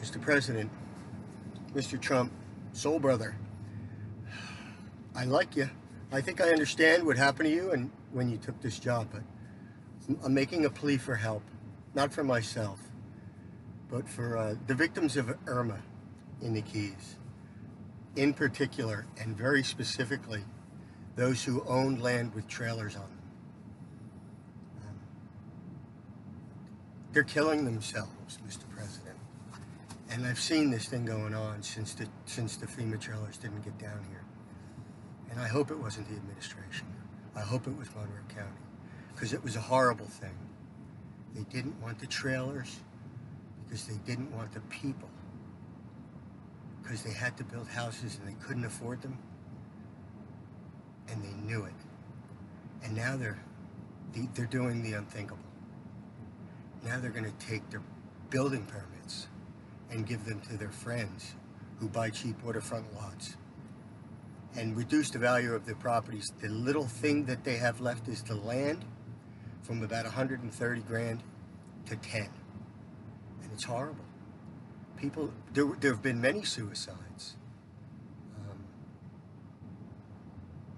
Mr. President, Mr. Trump, soul brother, I like you. I think I understand what happened to you and when you took this job, but I'm making a plea for help, not for myself, but for the victims of Irma in the Keys, in particular, and very specifically, those who owned land with trailers on them. They're killing themselves, Mr. President. And I've seen this thing going on since the FEMA trailers didn't get down here. And I hope it wasn't the administration. I hope it was Monroe County, because it was a horrible thing. They didn't want the trailers because they didn't want the people, because they had to build houses and they couldn't afford them, and they knew it. And now they're doing the unthinkable. Now they're going to take their building permits and give them to their friends who buy cheap waterfront lots and reduce the value of their properties. The little thing that they have left is the land, from about 130 grand to 10. And it's horrible. People, there have been many suicides.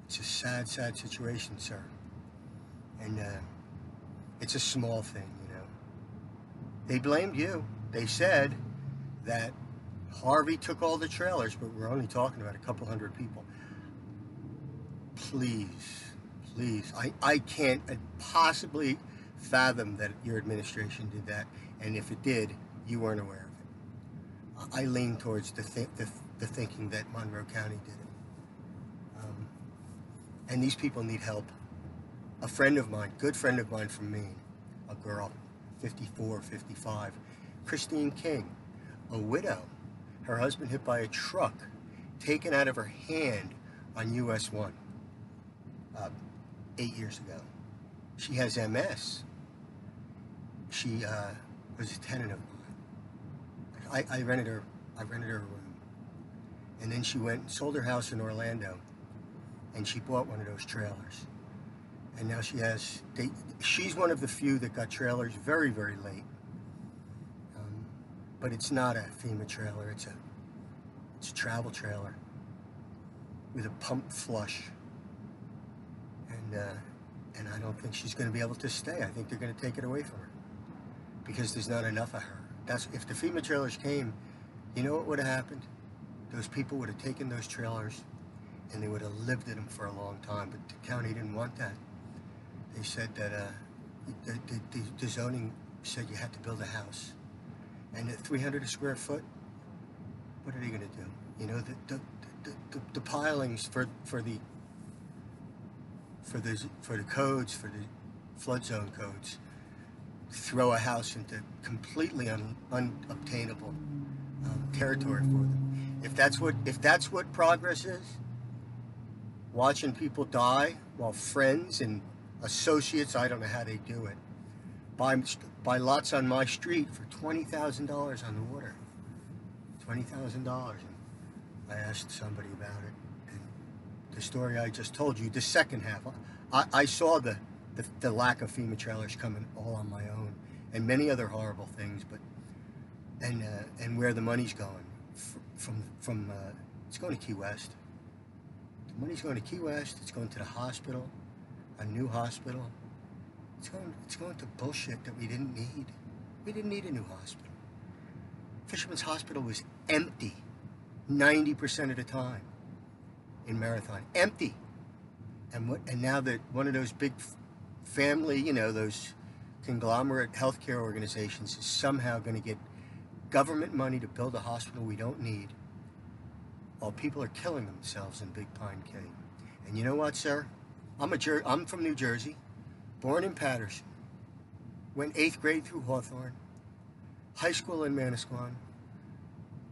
It's a sad, sad situation, sir. And it's a small thing, you know. They blamed you. They said that Harvey took all the trailers, but we're only talking about a couple hundred people. Please, please, I can't possibly fathom that your administration did that, and if it did, you weren't aware of it. I lean towards the thinking that Monroe County did it. And these people need help. A friend of mine, good friend of mine from Maine, a girl, 54, 55, Christine King, a widow, her husband hit by a truck, taken out of her hand on US 1 8 years ago. She has MS. She was a tenant of mine. I rented her a room. And then she went and sold her house in Orlando, and she bought one of those trailers. And now she has, she's one of the few that got trailers very, very late. But it's not a FEMA trailer, it's a travel trailer with a pump flush. And I don't think she's going to be able to stay. I think they're going to take it away from her because there's not enough of her. If the FEMA trailers came, you know what would have happened? Those people would have taken those trailers and they would have lived in them for a long time, but the county didn't want that. They said that the zoning said you had to build a house. And at 300 a square foot, what are they going to do? You know, the pilings for the codes, for the flood zone codes, throw a house into completely unobtainable territory for them. If that's what progress is, watching people die while friends and associates, I don't know how they do it, buy lots on my street for $20,000 on the water. $20,000. I asked somebody about it, and the story I just told you, the second half, I saw the lack of FEMA trailers coming all on my own, and many other horrible things, but and where the money's going from it's going to Key West. The money's going to Key West. It's going to the hospital, a new hospital. It's going to bullshit that we didn't need. We didn't need a new hospital. Fisherman's Hospital was empty 90% of the time in Marathon. Empty. And now that one of those big family, you know, those conglomerate healthcare organizations is somehow going to get government money to build a hospital we don't need, while people are killing themselves in Big Pine Cave. And you know what, sir? I'm from New Jersey, born in Patterson, went 8th grade through Hawthorne, high school in Manasquan.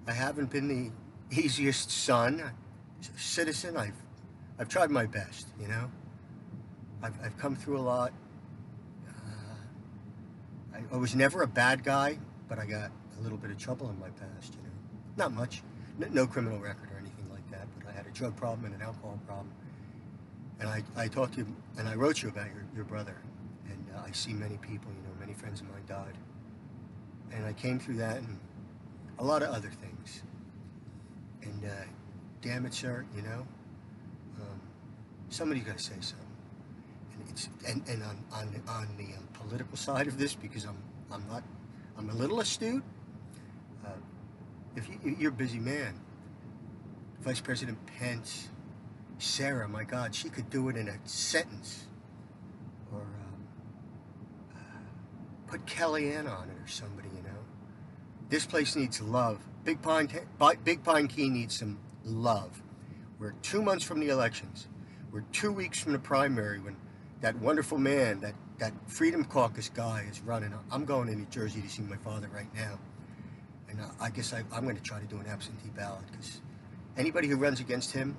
I haven't been the easiest son, citizen. I've tried my best, you know. I've come through a lot. I was never a bad guy, but I got a little bit of trouble in my past, you know. Not much, no criminal record or anything like that, but I had a drug problem and an alcohol problem. And I talked to you, and I wrote you about your brother. And I see many people, you know, many friends of mine died. And I came through that, and a lot of other things. And damn it, sir, you know, somebody's got to say something. And it's and on the political side of this, because I'm a little astute. Uh, if you're a busy man, Vice President Pence, Sarah, my God, she could do it in a sentence. Or put Kellyanne on it or somebody, you know. This place needs love. Big Pine Key needs some love. We're 2 months from the elections. We're 2 weeks from the primary when that wonderful man, that Freedom Caucus guy is running. I'm going to New Jersey to see my father right now. And I guess I'm going to try to do an absentee ballot, because anybody who runs against him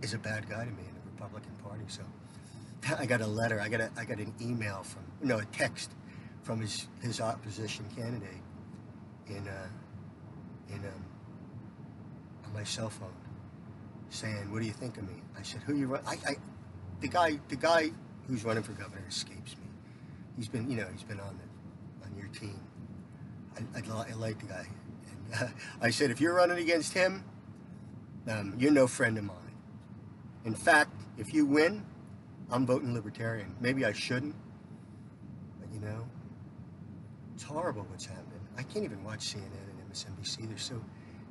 is a bad guy to me in the Republican Party. So I got a letter, I got an email a text from his opposition candidate on my cell phone saying, "What do you think of me?" I said, "Who you run?" The guy who's running for governor escapes me. He's been on your team. I like the guy. And I said, if you're running against him, you're no friend of mine. In fact, if you win, I'm voting Libertarian. Maybe I shouldn't, but you know, it's horrible what's happening. I can't even watch CNN and MSNBC.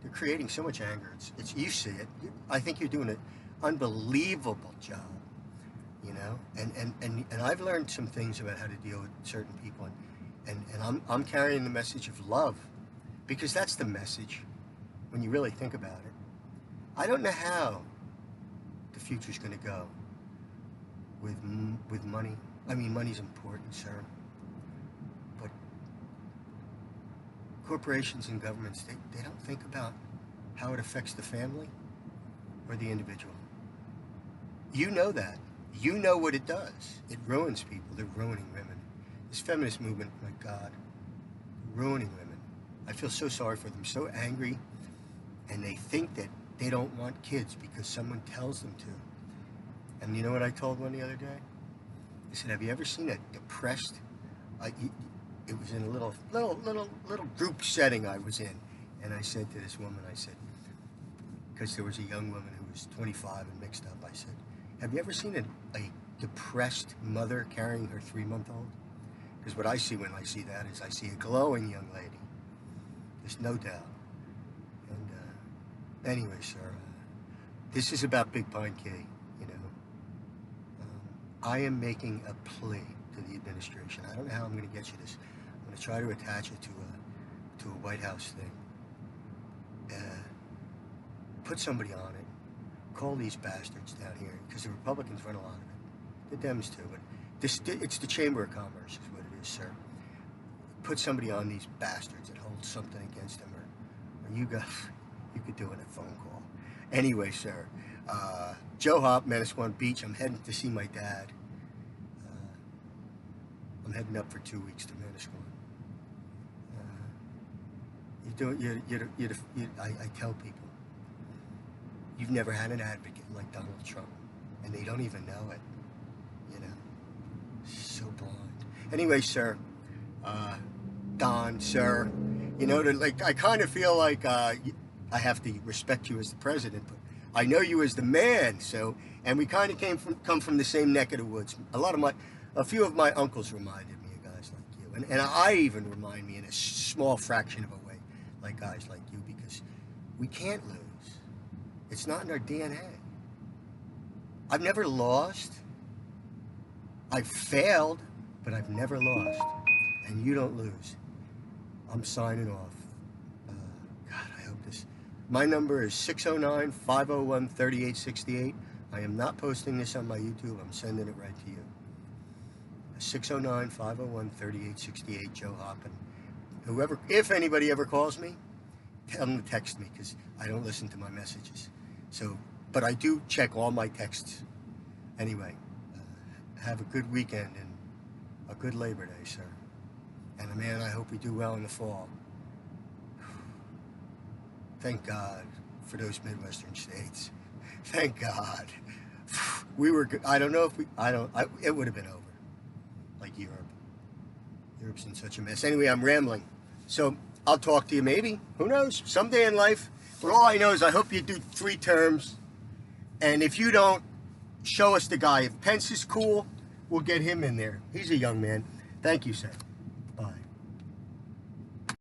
They're creating so much anger. You see it. I think you're doing an unbelievable job. You know, and I've learned some things about how to deal with certain people, and I'm carrying the message of love, because that's the message when you really think about it. I don't know how the future's going to go with money. I mean, money's important, sir, but corporations and governments, they don't think about how it affects the family or the individual. You know that. You know what it does. It ruins people. They're ruining women. This feminist movement, my God, ruining women. I feel so sorry for them, so angry, and they think that they don't want kids because someone tells them to. And you know what I told one the other day? I said, have you ever seen a depressed, it was in a little group setting I was in, and I said to this woman, I said, because there was a young woman who was 25 and mixed up, I said, have you ever seen a depressed mother carrying her 3-month-old? Because what I see when I see that is I see a glowing young lady. There's no doubt. And anyway, sir, this is about Big Pine Key, you know. I am making a plea to the administration. I don't know how I'm going to get you this. I'm going to try to attach it to a White House thing. Put somebody on it. Call these bastards down here, because the Republicans run a lot of it. The Dems too, but it's the Chamber of Commerce is what it is, sir. Put somebody on these bastards that hold something against them, or you could do it a phone call. Anyway, sir, Joe Hop, Manasquan Beach. I'm heading to see my dad. I'm heading up for 2 weeks to Manasquan. I tell people, you've never had an advocate like Donald Trump, and they don't even know it, you know. So blind. Anyway, sir, Don, sir, you know, I kind of feel like I have to respect you as the president, but I know you as the man. So, and we kind of come from the same neck of the woods. A few of my uncles reminded me of guys like you, and I even remind me in a small fraction of a way like guys like you, because we can't lose. It's not in our DNA. I've never lost. I've failed, but I've never lost. And you don't lose. I'm signing off. God, I hope this. My number is 609-501-3868. I am not posting this on my YouTube. I'm sending it right to you. 609-501-3868, Joe Hoppin. Whoever, if anybody ever calls me, tell them to text me, because I don't listen to my messages. So, but I do check all my texts. Anyway, have a good weekend and a good Labor Day, sir. And man, I hope we do well in the fall. Thank God for those Midwestern states. Thank God. We were good. I don't know if it would have been over. Like Europe. Europe's in such a mess. Anyway, I'm rambling. So I'll talk to you maybe. Who knows? Someday in life. But all I know is I hope you do 3 terms. And if you don't, show us the guy. If Pence is cool, we'll get him in there. He's a young man. Thank you, sir.